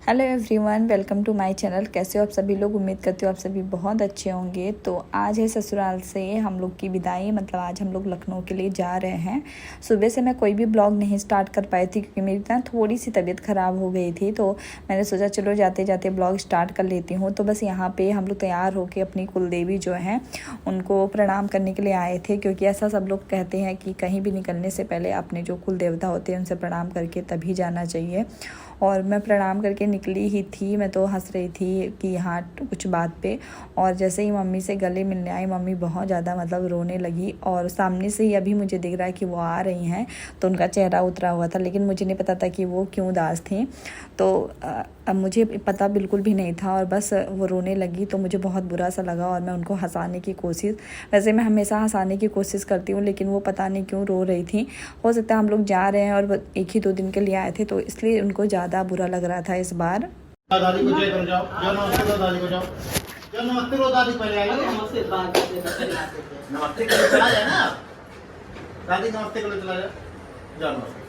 Hello everyone, welcome to my channel. कैसे हो आप सभी लोग? उम्मीद करती हूँ आप सभी बहुत अच्छे होंगे। तो आज है ससुराल से हम लोग की विदाई, मतलब आज हम लोग लखनऊ के लिए जा रहे हैं। सुबह से मैं कोई भी ब्लॉग नहीं स्टार्ट कर पाई थी क्योंकि मेरी ना थोड़ी सी तबीयत ख़राब हो गई थी। तो मैंने सोचा चलो जाते जाते ब्लॉग स्टार्ट कर लेती हूँ। तो बस यहाँ पर हम लोग तैयार होकर अपनी कुलदेवी जो हैं उनको प्रणाम करने के लिए आए थे, क्योंकि ऐसा सब लोग कहते हैं कि कहीं भी निकलने से पहले अपने जो कुल देवता होते हैं उनसे प्रणाम करके तभी जाना चाहिए। और मैं प्रणाम करके निकली ही थी, मैं तो हंस रही थी कि यहाँ कुछ बात पे। और जैसे ही मम्मी से गले मिलने आई, मम्मी बहुत ज़्यादा मतलब रोने लगी। और सामने से ही अभी मुझे दिख रहा है कि वो आ रही हैं, तो उनका चेहरा उतरा हुआ था, लेकिन मुझे नहीं पता था कि वो क्यों उदास थी। तो अब मुझे पता बिल्कुल भी नहीं था, और बस वो रोने लगी तो मुझे बहुत बुरा सा लगा। और मैं उनको हंसाने की कोशिश, वैसे मैं हमेशा हंसाने की कोशिश करती हूँ, लेकिन वो पता नहीं क्यों रो रही थी। हो सकता है हम लोग जा रहे हैं और 1 ही 2 दिन के लिए आए थे, तो इसलिए उनको ज़्यादा बुरा लग रहा था इस बार। दादी को जय कर जाओ, जो नमस्ते करो दादी को जाओ, जो नमस्ते करो दादी पहले आइए। नमस्ते करो चला जाए ना, दादी नमस्ते करो चला जाए, जाओ नमस्ते।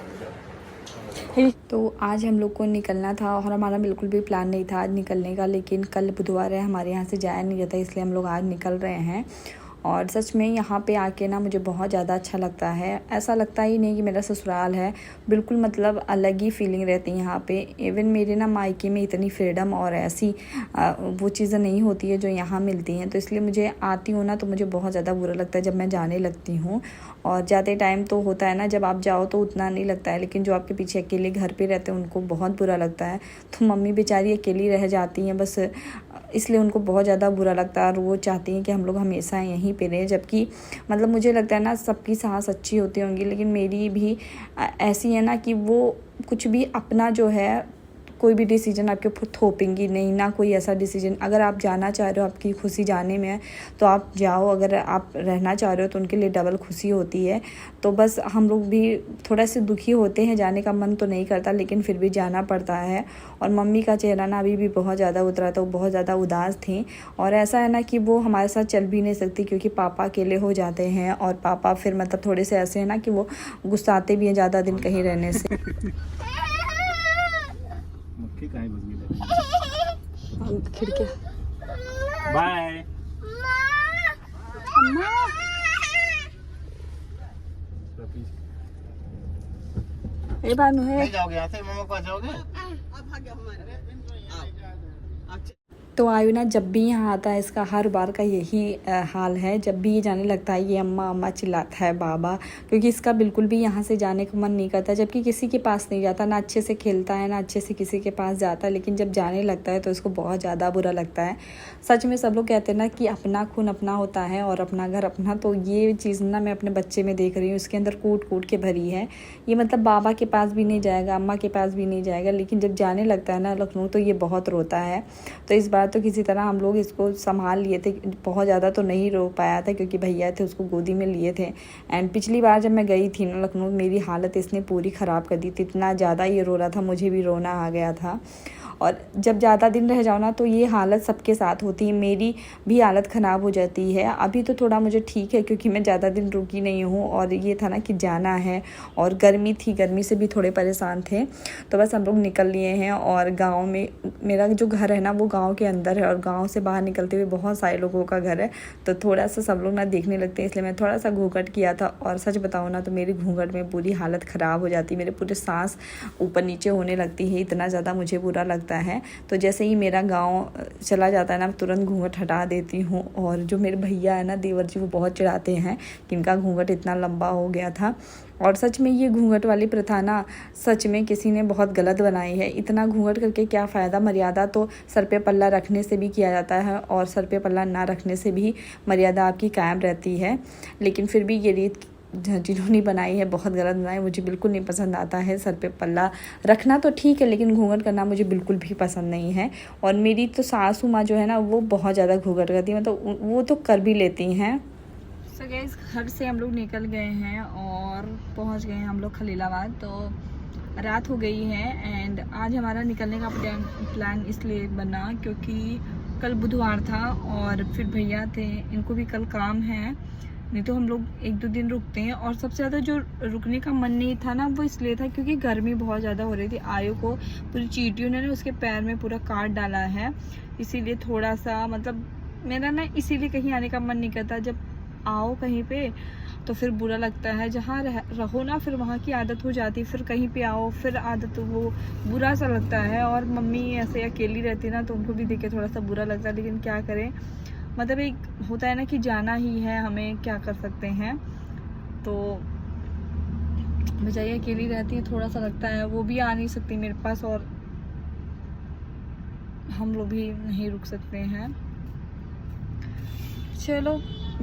तो आज हम लोग को निकलना था और हमारा बिल्कुल भी प्लान नहीं था आज निकलने का, लेकिन कल बुधवार है, हमारे यहाँ से जाया नहीं जाता, इसलिए हम लोग आज निकल रहे हैं। और सच में यहाँ पे आके ना मुझे बहुत ज़्यादा अच्छा लगता है। ऐसा लगता ही नहीं कि मेरा ससुराल है, बिल्कुल मतलब अलग ही फीलिंग रहती है यहाँ पे। इवन मेरे ना मायके में इतनी फ्रीडम और ऐसी वो चीज़ें नहीं होती है जो यहाँ मिलती हैं, तो इसलिए मुझे आती हूँ ना तो मुझे बहुत ज़्यादा बुरा लगता है जब मैं जाने लगती हूँ। और जाते टाइम तो होता है ना, जब आप जाओ तो उतना नहीं लगता है, लेकिन जो आपके पीछे अकेले घर पे रहते हैं उनको बहुत बुरा लगता है। तो मम्मी बेचारी अकेली रह जाती हैं बस, इसलिए उनको बहुत ज़्यादा बुरा लगता है और वो चाहती हैं कि हम लोग हमेशा यहीं पे रहें। जबकि मतलब मुझे लगता है ना सबकी सास अच्छी होती होंगी, लेकिन मेरी भी ऐसी है ना कि वो कुछ भी अपना जो है कोई भी डिसीजन आपके ऊपर थोपेंगी नहीं, ना कोई ऐसा डिसीजन। अगर आप जाना चाह रहे हो, आपकी खुशी जाने में है तो आप जाओ, अगर आप रहना चाह रहे हो तो उनके लिए डबल खुशी होती है। तो बस हम लोग भी थोड़ा से दुखी होते हैं, जाने का मन तो नहीं करता लेकिन फिर भी जाना पड़ता है। और मम्मी का चेहरा ना अभी भी बहुत ज़्यादा उतरा था, वो बहुत ज़्यादा उदास थी। और ऐसा है ना कि वो हमारे साथ चल भी नहीं सकती क्योंकि पापा अकेले हो जाते हैं, और पापा फिर मतलब थोड़े से ऐसे हैं ना कि वो गुस्साते भी हैं ज़्यादा दिन कहीं रहने से। खिड़कियाँ बाय। ये बानू है। नहीं जाओगे यहाँ से, मम्मा को जाओगे? तो आयु ना जब भी यहाँ आता है इसका हर बार का यही हाल है। जब भी ये जाने लगता है ये अम्मा अम्मा चिल्लाता है बाबा, क्योंकि इसका बिल्कुल भी यहाँ से जाने का मन नहीं करता। जबकि किसी के पास नहीं जाता, ना अच्छे से खेलता है ना अच्छे से किसी के पास जाता है, लेकिन जब जाने लगता है तो इसको बहुत ज़्यादा बुरा लगता है। सच में सब लोग कहते हैं ना कि अपना खून अपना होता है और अपना घर अपना, तो ये चीज़ ना मैं अपने बच्चे में देख रही हूँ, इसके अंदर कूट कूट के भरी है। ये मतलब बाबा के पास भी नहीं जाएगा, अम्मा के पास भी नहीं जाएगा, लेकिन जब जाने लगता है ना लखनऊ तो ये बहुत रोता है। तो इस बार तो किसी तरह हम लोग इसको संभाल लिए थे, बहुत ज़्यादा तो नहीं रो पाया था क्योंकि भैया थे उसको गोदी में लिए थे। एंड पिछली बार जब मैं गई थी ना लखनऊ, मेरी हालत इसने पूरी ख़राब कर दी थी, इतना ज़्यादा ये रो रहा था, मुझे भी रोना आ गया था। और जब ज़्यादा दिन रह जाओ ना तो ये हालत सबके साथ होती है, मेरी भी हालत ख़राब हो जाती है। अभी तो थोड़ा मुझे ठीक है क्योंकि मैं ज़्यादा दिन रुकी नहीं हूँ, और ये था ना कि जाना है और गर्मी थी, गर्मी से भी थोड़े परेशान थे। तो बस हम लोग निकल लिए हैं। और गाँव में मेरा जो घर है ना वो गाँव के अंदर है, और गाँव से बाहर निकलते हुए बहुत सारे लोगों का घर है, तो थोड़ा सा सब लोग ना देखने लगते हैं, इसलिए मैं थोड़ा सा घूंघट किया था। और सच बताऊँ ना तो मेरी घूंघट में पूरी हालत ख़राब हो जाती, मेरे पूरे सांस ऊपर नीचे होने लगती है, इतना ज़्यादा मुझे बुरा लगता है। तो जैसे ही मेरा गांव चला जाता है ना, तुरंत घूंघट हटा देती हूँ। और जो मेरे भैया है ना देवर जी, वो बहुत चिढ़ाते हैं कि इनका घूंघट इतना लंबा हो गया था। और सच में ये घूंघट वाली प्रथा ना सच में किसी ने बहुत गलत बनाई है। इतना घूंघट करके क्या फ़ायदा? मर्यादा तो सर पे पल्ला रखने से भी किया जाता है, और सर पे पल्ला ना रखने से भी मर्यादा आपकी कायम रहती है। लेकिन फिर भी ये रीत जिन्होंने बनाई है बहुत गलत बनाई, मुझे बिल्कुल नहीं पसंद आता है। सर पे पल्ला रखना तो ठीक है, लेकिन घूंघट करना मुझे बिल्कुल भी पसंद नहीं है। और मेरी तो सासू माँ जो है ना वो बहुत ज़्यादा घूंघट करती है, मतलब वो तो कर भी लेती हैं। सो गाइस, घर से हम लोग निकल गए हैं और पहुँच गए हैं हम लोग खलीलाबाद। तो रात हो गई है, एंड आज हमारा निकलने का प्लान इसलिए बना क्योंकि कल बुधवार था और फिर भैया थे, इनको भी कल काम है। नहीं तो हम लोग 1-2 दिन रुकते हैं। और सबसे ज़्यादा जो रुकने का मन नहीं था ना, वो इसलिए था क्योंकि गर्मी बहुत ज़्यादा हो रही थी। आयु को पूरी चींटियों ने उसके पैर में पूरा काट डाला है, इसीलिए थोड़ा सा मतलब मेरा ना इसीलिए कहीं आने का मन नहीं करता। जब आओ कहीं पे तो फिर बुरा लगता है, जहाँ रहो ना फिर वहाँ की आदत हो जाती है, फिर कहीं पे आओ फिर आदत वो बुरा सा लगता है। और मम्मी ऐसे अकेली रहती है ना, तो उनको भी देख के थोड़ा सा बुरा लगता है, लेकिन क्या करें, मतलब एक होता है ना कि जाना ही है, हमें क्या कर सकते हैं। तो बेचारी अकेली रहती है, थोड़ा सा लगता है, वो भी आ नहीं सकती मेरे पास और हम लोग भी नहीं रुक सकते हैं। चलो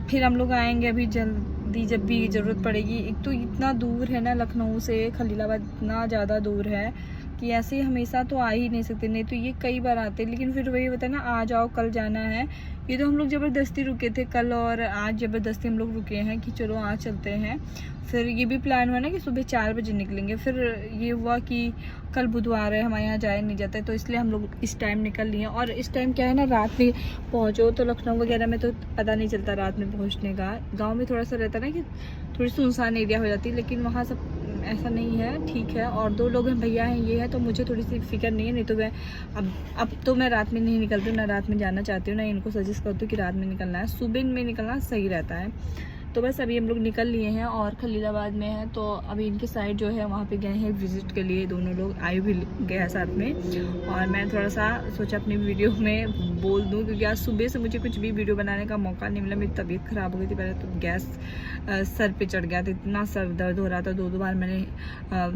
फिर हम लोग आएंगे अभी जल्दी, जब भी ज़रूरत पड़ेगी। एक तो इतना दूर है ना लखनऊ से खलीलाबाद, इतना ज़्यादा दूर है कि ऐसे हमेशा तो आ ही नहीं सकते, नहीं तो ये कई बार आते, लेकिन फिर वही होता है ना, आ जाओ कल जाना है। ये तो हम लोग ज़बरदस्ती रुके थे कल और आज ज़बरदस्ती हम लोग रुके हैं कि चलो आज चलते हैं। फिर ये भी प्लान हुआ ना कि सुबह 4 बजे निकलेंगे, फिर ये हुआ कि कल बुधवार है, हमारे यहाँ जाया नहीं जाता है, तो इसलिए हम लोग इस टाइम निकल लिए। और इस टाइम क्या है ना, रात में पहुँचो तो लखनऊ वगैरह में तो पता नहीं चलता रात में पहुँचने का। गाँव में थोड़ा सा रहता है ना कि थोड़ी सुनसान एरिया हो जाती है, लेकिन वहाँ सब ऐसा नहीं है, ठीक है। और 2 लोग हैं, भैया हैं, ये है, तो मुझे थोड़ी सी फिक्र नहीं है। नहीं तो मैं अब तो मैं रात में नहीं निकलती हूँ, ना रात में जाना चाहती हूँ, ना इनको सजेस्ट करती हूँ कि रात में निकलना है, सुबह में निकलना सही रहता है। तो बस अभी हम लोग निकल लिए हैं और खलीलाबाद में है, तो अभी इनके साइड जो है वहाँ पे गए हैं विजिट के लिए, दोनों लोग। आयु भी गया साथ में, और मैं थोड़ा सा सोचा अपनी वीडियो में बोल दूँ, क्योंकि आज सुबह से मुझे कुछ भी वीडियो बनाने का मौका नहीं मिला। मेरी तबीयत ख़राब हो गई थी, पहले तो गैस सर पे चढ़ गया था, इतना सर दर्द हो रहा था। 2 बार मैंने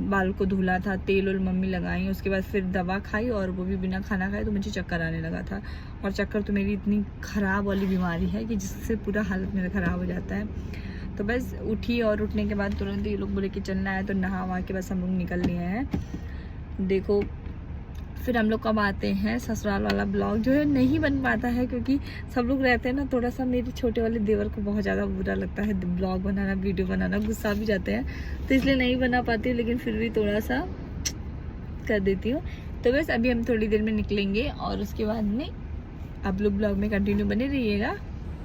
बाल को धुला था, तेल और मम्मी लगाई, उसके बाद फिर दवा खाई और वो भी बिना खाना खाए, तो मुझे चक्कर आने लगा था। और चक्कर तो मेरी इतनी ख़राब वाली बीमारी है कि जिससे पूरा हालत मेरा ख़राब हो जाता है। तो बस उठी और उठने के बाद तुरंत ये लोग बोले कि चलना है, तो नहा वहा के बस हम लोग निकल लिए हैं। देखो फिर हम लोग कब आते हैं। ससुराल वाला ब्लॉग जो है नहीं बन पाता है, क्योंकि सब लोग रहते हैं ना, थोड़ा सा मेरे छोटे वाले देवर को बहुत ज़्यादा बुरा लगता है ब्लॉग बनाना, वीडियो बनाना, गुस्सा भी जाते हैं, तो इसलिए नहीं बना पाती हूँ, लेकिन फिर भी थोड़ा सा कर देती हूँ। तो बस अभी हम थोड़ी देर में निकलेंगे और उसके बाद में आप लोग ब्लॉग में कंटिन्यू बने रहिएगा।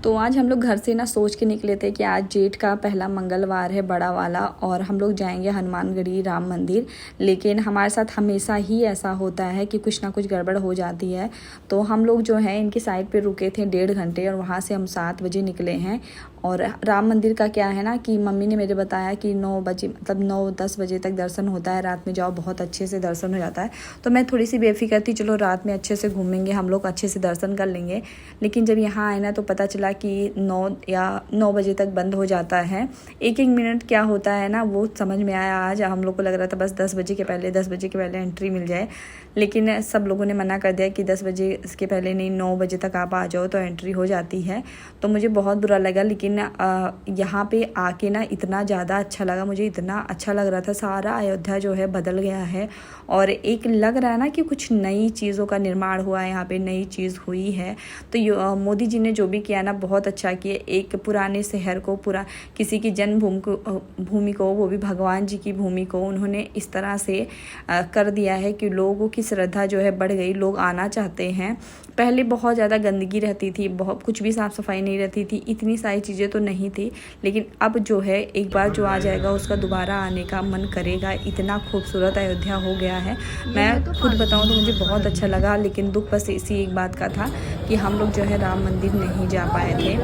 तो आज हम लोग घर से ना सोच के निकले थे कि आज जेठ का पहला मंगलवार है, बड़ा वाला, और हम लोग जाएंगे हनुमानगढ़ी राम मंदिर। लेकिन हमारे साथ हमेशा ही ऐसा होता है कि कुछ ना कुछ गड़बड़ हो जाती है। तो हम लोग जो है इनकी साइड पे रुके थे 1.5 घंटे, और वहाँ से हम 7 बजे निकले हैं। और राम मंदिर का क्या है ना कि मम्मी ने मेरे बताया कि 9 बजे, मतलब 9-10 बजे तक दर्शन होता है, रात में जाओ बहुत अच्छे से दर्शन हो जाता है। तो मैं थोड़ी सी बेफिक्र थी, चलो रात में अच्छे से घूमेंगे हम लोग, अच्छे से दर्शन कर लेंगे। लेकिन जब यहाँ आए ना तो पता चला कि 9 बजे तक बंद हो जाता है। 1-1 मिनट क्या होता है ना वो समझ में आया आज। हम लोग को लग रहा था बस 10 बजे के पहले एंट्री मिल जाए, लेकिन सब लोगों ने मना कर दिया कि 10 बजे के पहले नहीं, 9 बजे तक आप आ जाओ तो एंट्री हो जाती है। तो मुझे बहुत बुरा लगा, लेकिन यहाँ पे आके ना इतना ज़्यादा अच्छा लगा, मुझे इतना अच्छा लग रहा था। सारा अयोध्या जो है बदल गया है, और एक लग रहा है ना कि कुछ नई चीज़ों का निर्माण हुआ है, यहाँ पे नई चीज़ हुई है। तो मोदी जी ने जो भी किया ना बहुत अच्छा किया। एक पुराने शहर को, पूरा किसी की जन्मभूमि को, वो भी भगवान जी की भूमि को उन्होंने इस तरह से कर दिया है कि लोगों की श्रद्धा जो है बढ़ गई, लोग आना चाहते हैं। पहले बहुत ज़्यादा गंदगी रहती थी, बहुत कुछ भी साफ़ सफाई नहीं रहती थी, इतनी सारी चीज़ें तो नहीं थी। लेकिन अब जो है एक बार जो आ जाएगा उसका दोबारा आने का मन करेगा। इतना खूबसूरत अयोध्या हो गया है, मैं खुद बताऊं तो मुझे बहुत अच्छा लगा। लेकिन दुख बस इसी एक बात का था कि हम लोग जो है राम मंदिर नहीं जा पाए थे।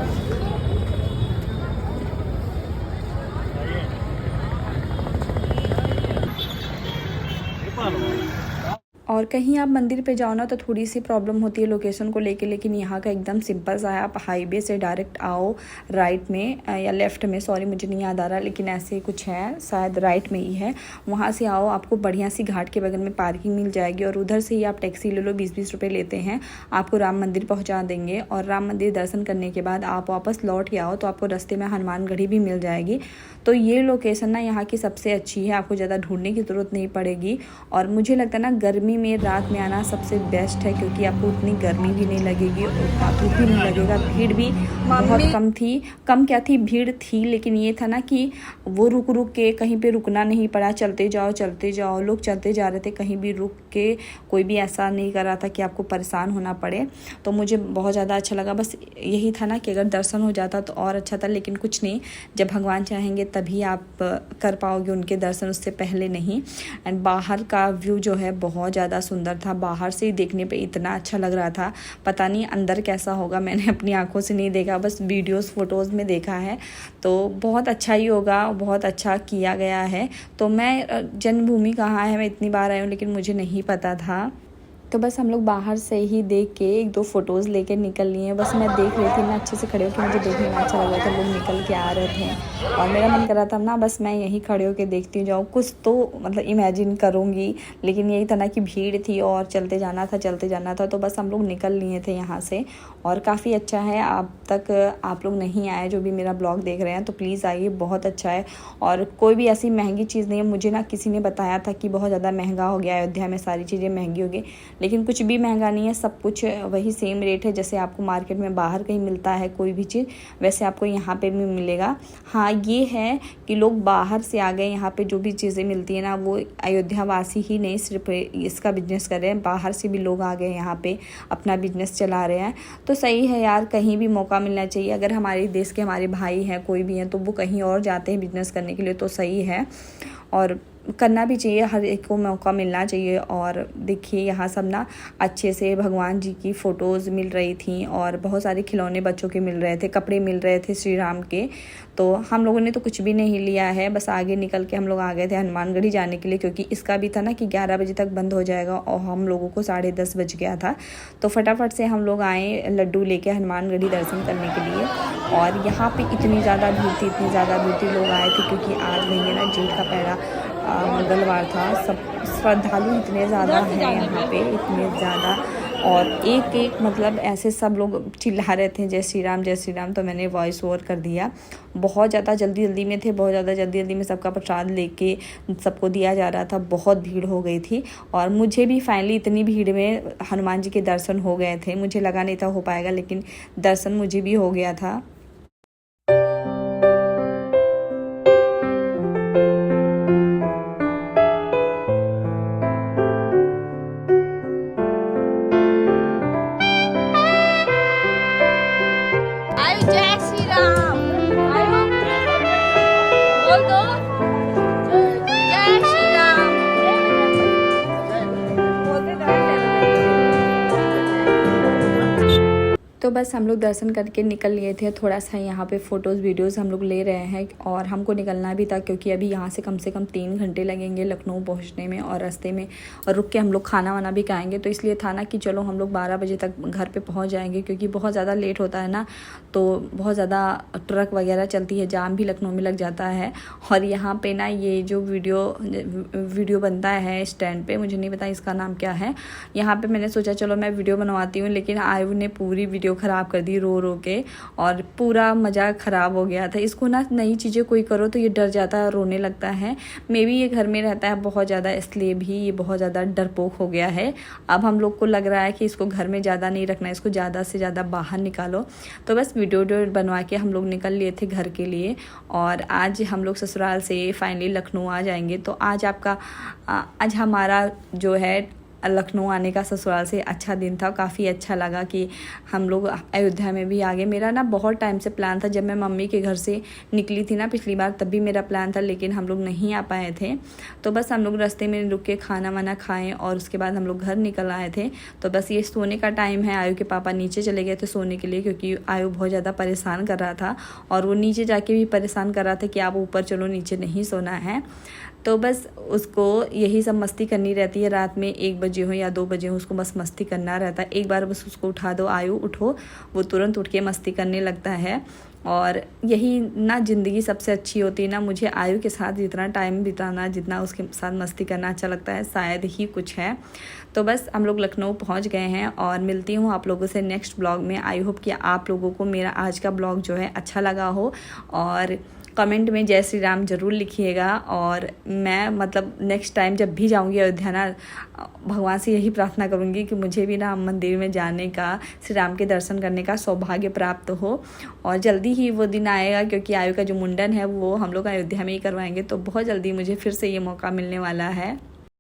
और कहीं आप मंदिर पे जाओ ना तो थोड़ी सी प्रॉब्लम होती है लोकेशन को लेके, लेकिन यहाँ का एकदम सिंपल सा है। आप हाईवे से डायरेक्ट आओ राइट में या लेफ़्ट में, सॉरी मुझे नहीं याद आ रहा, लेकिन ऐसे कुछ है, शायद राइट में ही है। वहाँ से आओ, आपको बढ़िया सी घाट के बगल में पार्किंग मिल जाएगी, और उधर से ही आप टैक्सी ले लो, 20-20 रुपये लेते हैं, आपको राम मंदिर पहुँचा देंगे। और राम मंदिर दर्शन करने के बाद आप वापस लौट के आओ तो आपको रास्ते में हनुमानगढ़ी भी मिल जाएगी। तो ये लोकेशन ना यहाँ की सबसे अच्छी है, आपको ज़्यादा ढूंढने की ज़रूरत नहीं पड़ेगी। और मुझे लगता है ना गर्मी में रात में आना सबसे बेस्ट है, क्योंकि आपको उतनी गर्मी भी नहीं लगेगी और उतना धूप भी नहीं लगेगा। भीड़ भी बहुत कम थी, कम क्या थी, भीड़ थी, लेकिन ये था ना कि वो रुक के कहीं पे रुकना नहीं पड़ा, चलते जाओ, लोग चलते जा रहे थे, कहीं भी रुक के कोई भी ऐसा नहीं कर रहा था कि आपको परेशान होना पड़े। तो मुझे बहुत ज़्यादा अच्छा लगा। बस यही था ना कि अगर दर्शन हो जाता तो और अच्छा था, लेकिन कुछ नहीं, जब भगवान चाहेंगे तभी आप कर पाओगे उनके दर्शन, उससे पहले नहीं। एंड बाहर का व्यू जो है बहुत ज़्यादा सुंदर था, बाहर से ही देखने पे इतना अच्छा लग रहा था, पता नहीं अंदर कैसा होगा, मैंने अपनी आंखों से नहीं देखा, बस वीडियोस फोटोज़ में देखा है। तो बहुत अच्छा ही होगा, बहुत अच्छा किया गया है। तो मैं जन्मभूमि कहाँ है, मैं इतनी बार आई हूँ लेकिन मुझे नहीं पता था। तो बस हम लोग बाहर से ही देख के 1-2 फ़ोटोज़ लेके निकल लिए। बस मैं देख रही थी ना अच्छे से खड़े होकर, मुझे देखने में अच्छा लग रहा था, लोग निकल के आ रहे थे और मेरा मन कर रहा था ना बस मैं यहीं खड़े होकर देखती जाऊँ, कुछ तो मतलब इमेजिन करूँगी। लेकिन यही था ना कि भीड़ थी और चलते जाना था। तो बस हम लोग निकल लिए थे यहाँ से और काफ़ी अच्छा है। अब तक आप लोग नहीं आए जो भी मेरा ब्लॉग देख रहे हैं तो प्लीज़ आइए, बहुत अच्छा है। और कोई भी ऐसी महंगी चीज़ नहीं है। मुझे ना किसी ने बताया था कि बहुत ज़्यादा महंगा हो गया अयोध्या में, सारी चीज़ें महंगी हो गई, लेकिन कुछ भी महंगा नहीं है, सब कुछ वही सेम रेट है जैसे आपको मार्केट में बाहर कहीं मिलता है कोई भी चीज़, वैसे आपको यहाँ पे भी मिलेगा। हाँ ये है कि लोग बाहर से आ गए, यहाँ पे जो भी चीज़ें मिलती है ना वो अयोध्या वासी ही नहीं सिर्फ इसका बिजनेस कर रहे हैं, बाहर से भी लोग आ गए यहाँ पे अपना बिजनेस चला रहे हैं। तो सही है यार, कहीं भी मौका मिलना चाहिए। अगर हमारे देश के हमारे भाई हैं कोई भी हैं तो वो कहीं और जाते हैं बिजनेस करने के लिए, तो सही है और करना भी चाहिए, हर एक को मौका मिलना चाहिए। और देखिए यहाँ सब ना अच्छे से भगवान जी की फ़ोटोज़ मिल रही थी और बहुत सारे खिलौने बच्चों के मिल रहे थे, कपड़े मिल रहे थे श्री राम के। तो हम लोगों ने तो कुछ भी नहीं लिया है, बस आगे निकल के हम लोग आ गए थे हनुमानगढ़ी जाने के लिए, क्योंकि इसका भी था ना कि 11 बजे तक बंद हो जाएगा और हम लोगों को 10:30 बज गया था। तो फटाफट से हम लोग आए लड्डू लेके हनुमानगढ़ी दर्शन करने के लिए। और यहाँ पे इतनी ज़्यादा भीड़ थी, लोग आए थे क्योंकि आज नहीं है ना जेठ का पहला मंगलवार था। सब श्रद्धालु इतने ज़्यादा हैं यहाँ पे, इतने ज़्यादा, और एक मतलब ऐसे सब लोग चिल्ला रहे थे जय श्री राम। तो मैंने वॉइस ओवर कर दिया। बहुत ज़्यादा जल्दी में थे, बहुत ज़्यादा जल्दी में सबका प्रसाद लेके सबको दिया जा रहा था, बहुत भीड़ हो गई थी। और मुझे भी फाइनली इतनी भीड़ में हनुमान जी के दर्शन हो गए थे, मुझे लगा नहीं था हो पाएगा, लेकिन दर्शन मुझे भी हो गया था। तो बस हम लोग दर्शन करके निकल लिए थे। थोड़ा सा यहाँ पे फ़ोटोज़ वीडियोज़ हम लोग ले रहे हैं और हमको निकलना भी था, क्योंकि अभी यहाँ से कम 3 घंटे लगेंगे लखनऊ पहुँचने में, और रास्ते में और रुक के हम लोग खाना वाना भी खाएंगे। तो इसलिए था ना कि चलो हम लोग 12 बजे तक घर पे पहुँच जाएंगे, क्योंकि बहुत ज़्यादा लेट होता है ना, तो बहुत ज़्यादा ट्रक वगैरह चलती है, जाम भी लखनऊ में लग जाता है। और यहाँ पर ना ये जो वीडियो बनता है स्टैंड पर, मुझे नहीं पता इसका नाम क्या है, यहाँ पर मैंने सोचा चलो मैं वीडियो बनवाती हूँ, लेकिन आयु ने पूरी वीडियो ख़राब कर दी रो के, और पूरा मज़ा ख़राब हो गया था। इसको ना नई चीज़ें कोई करो तो ये डर जाता है, रोने लगता है। मे बी ये घर में रहता है बहुत ज़्यादा, इसलिए भी ये बहुत ज़्यादा डरपोक हो गया है। अब हम लोग को लग रहा है कि इसको घर में ज़्यादा नहीं रखना है, इसको ज़्यादा से ज़्यादा बाहर निकालो। तो बस वीडियो बनवा के हम लोग निकल लिए थे घर के लिए। और आज हम लोग ससुराल से फाइनली लखनऊ आ जाएंगे। तो आज हमारा जो है लखनऊ आने का ससुराल से अच्छा दिन था, काफ़ी अच्छा लगा कि हम लोग अयोध्या में भी आ गए। मेरा ना बहुत टाइम से प्लान था, जब मैं मम्मी के घर से निकली थी ना पिछली बार, तब भी मेरा प्लान था, लेकिन हम लोग नहीं आ पाए थे। तो बस हम लोग रास्ते में रुक के खाना वाना खाएं और उसके बाद हम लोग घर निकल आए थे। तो बस ये सोने का टाइम है, आयु के पापा नीचे चले गए थे सोने के लिए, क्योंकि आयु बहुत ज़्यादा परेशान कर रहा था और वो नीचे जाके भी परेशान कर रहा था कि आप ऊपर चलो, नीचे नहीं सोना है। तो बस उसको यही सब मस्ती करनी रहती है, रात में 1 बजे हो या 2 बजे हो, उसको बस मस्ती करना रहता है। एक बार बस उसको उठा दो, आयु उठो, वो तुरंत उठ के मस्ती करने लगता है। और यही ना ज़िंदगी सबसे अच्छी होती है ना, मुझे आयु के साथ जितना टाइम बिताना, जितना उसके साथ मस्ती करना अच्छा लगता है, शायद ही कुछ है। तो बस हम लोग लखनऊ पहुंच गए हैं और मिलती हूँ आप लोगों से नेक्स्ट ब्लॉग में। आई होप कि आप लोगों को मेरा आज का ब्लॉग जो है अच्छा लगा हो, और कमेंट में जय श्री राम ज़रूर लिखिएगा। और मैं मतलब नेक्स्ट टाइम जब भी जाऊंगी अयोध्या ना, भगवान से यही प्रार्थना करूंगी कि मुझे भी राम मंदिर में जाने का, श्री राम के दर्शन करने का सौभाग्य प्राप्त हो। और जल्दी ही वो दिन आएगा, क्योंकि आयु का जो मुंडन है वो हम लोग अयोध्या में ही करवाएंगे, तो बहुत जल्दी मुझे फिर से ये मौका मिलने वाला है।